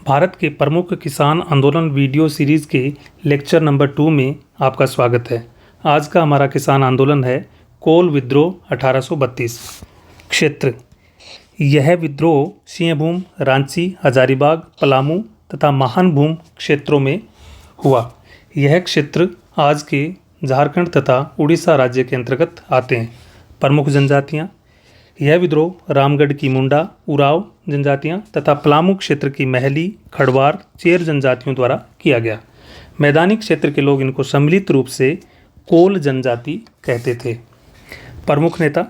भारत के प्रमुख किसान आंदोलन वीडियो सीरीज़ के लेक्चर नंबर 2 में आपका स्वागत है। आज का हमारा किसान आंदोलन है कोल विद्रोह 1832। क्षेत्र, यह विद्रोह सिंहभूम, रांची, हजारीबाग, पलामू तथा महानभूम क्षेत्रों में हुआ। यह क्षेत्र आज के झारखंड तथा उड़ीसा राज्य के अंतर्गत आते हैं। प्रमुख जनजातियाँ, यह विद्रोह रामगढ़ की मुंडा, उराव जनजातियां तथा पलामू क्षेत्र की महली, खड़वार, चेर जनजातियों द्वारा किया गया। मैदानी क्षेत्र के लोग इनको सम्मिलित रूप से कोल जनजाति कहते थे। प्रमुख नेता,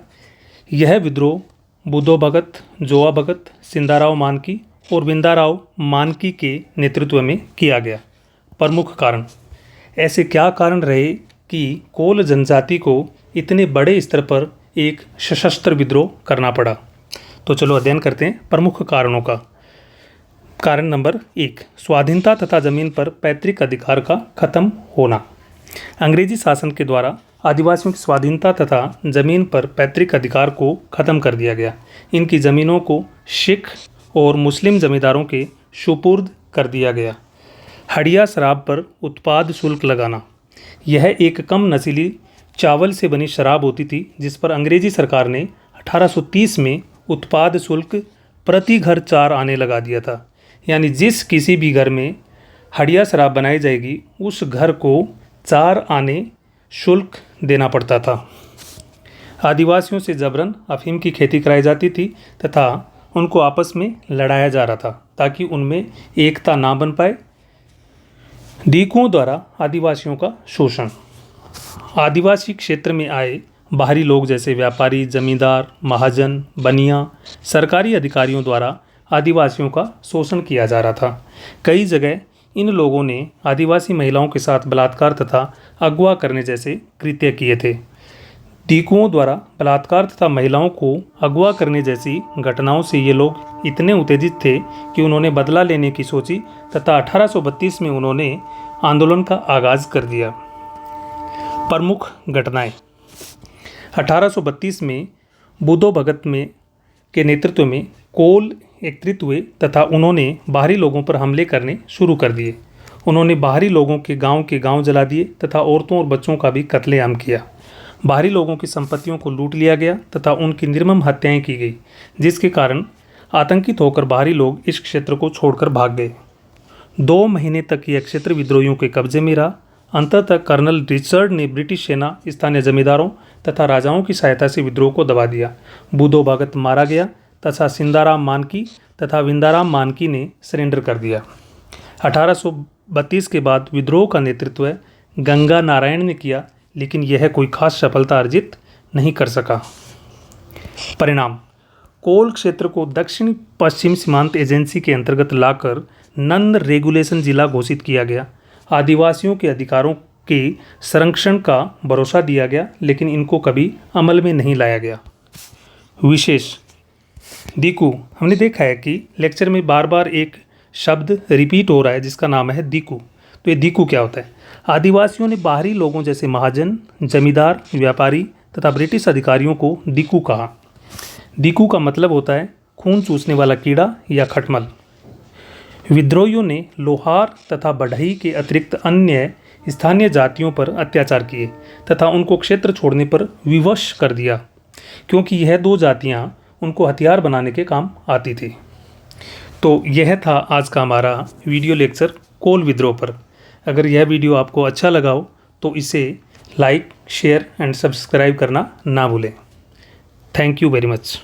यह विद्रोह बुद्धो भगत, जोआ भगत, सिंदाराव मानकी और विंदाराव मानकी के नेतृत्व में किया गया। प्रमुख कारण, ऐसे क्या कारण रहे कि कोल जनजाति को इतने बड़े स्तर पर एक सशस्त्र विद्रोह करना पड़ा? तो चलो अध्ययन करते हैं प्रमुख कारणों का। कारण नंबर 1, स्वाधीनता तथा जमीन पर पैतृक अधिकार का खत्म होना। अंग्रेजी शासन के द्वारा आदिवासियों की स्वाधीनता तथा जमीन पर पैतृक अधिकार को खत्म कर दिया गया। इनकी जमीनों को सिख और मुस्लिम जमींदारों के सुपुर्द कर दिया गया। हड़िया शराब पर उत्पाद शुल्क लगाना, यह एक कम नशीली चावल से बनी शराब होती थी जिस पर अंग्रेजी सरकार ने 1830 में उत्पाद शुल्क प्रति घर 4 आने लगा दिया था। यानी जिस किसी भी घर में हड़िया शराब बनाई जाएगी उस घर को 4 आने शुल्क देना पड़ता था। आदिवासियों से जबरन अफीम की खेती कराई जाती थी तथा उनको आपस में लड़ाया जा रहा था ताकि उनमें एकता ना बन पाए। डीकुओं द्वारा आदिवासियों का शोषण, आदिवासी क्षेत्र में आए बाहरी लोग जैसे व्यापारी, जमींदार, महाजन, बनिया, सरकारी अधिकारियों द्वारा आदिवासियों का शोषण किया जा रहा था। कई जगह इन लोगों ने आदिवासी महिलाओं के साथ बलात्कार तथा अगवा करने जैसे कृत्य किए थे। डीकुओं द्वारा बलात्कार तथा महिलाओं को अगवा करने जैसी घटनाओं से ये लोग इतने उत्तेजित थे कि उन्होंने बदला लेने की सोची तथा 1832 में उन्होंने आंदोलन का आगाज कर दिया। प्रमुख घटनाएं, 1832 में बुद्धो भगत के नेतृत्व में कोल एकत्रित हुए तथा उन्होंने बाहरी लोगों पर हमले करने शुरू कर दिए। उन्होंने बाहरी लोगों के गांव जला दिए तथा औरतों और बच्चों का भी कत्लेआम किया। बाहरी लोगों की संपत्तियों को लूट लिया गया तथा उनकी निर्मम हत्याएं की गई, जिसके कारण आतंकित होकर बाहरी लोग इस क्षेत्र को छोड़कर भाग गए। 2 महीने तक यह क्षेत्र विद्रोहियों के कब्जे में रहा। अंततः कर्नल रिचर्ड ने ब्रिटिश सेना, स्थानीय जमींदारों तथा राजाओं की सहायता से विद्रोह को दबा दिया। बुद्धो भगत मारा गया तथा सिंदाराम मानकी तथा विंदाराम मानकी ने सरेंडर कर दिया। 1832 के बाद विद्रोह का नेतृत्व गंगा नारायण ने किया, लेकिन यह कोई खास सफलता अर्जित नहीं कर सका। परिणाम, कोल क्षेत्र को दक्षिण पश्चिम सीमांत एजेंसी के अंतर्गत लाकर नन रेगुलेशन जिला घोषित किया गया। आदिवासियों के अधिकारों के संरक्षण का भरोसा दिया गया, लेकिन इनको कभी अमल में नहीं लाया गया। विशेष, दीकू, हमने देखा है कि लेक्चर में बार बार एक शब्द रिपीट हो रहा है जिसका नाम है दीकू। तो ये दीकू क्या होता है? आदिवासियों ने बाहरी लोगों जैसे महाजन, जमींदार, व्यापारी तथा ब्रिटिश अधिकारियों को दीकू कहा। दीकू का मतलब होता है खून चूसने वाला कीड़ा या खटमल। विद्रोहियों ने लोहार तथा बढ़ई के अतिरिक्त अन्य स्थानीय जातियों पर अत्याचार किए तथा उनको क्षेत्र छोड़ने पर विवश कर दिया, क्योंकि यह 2 जातियां उनको हथियार बनाने के काम आती थी। तो यह था आज का हमारा वीडियो लेक्चर कोल विद्रोह पर। अगर यह वीडियो आपको अच्छा लगा हो तो इसे लाइक, शेयर एंड सब्सक्राइब करना ना भूलें। Thank you very much.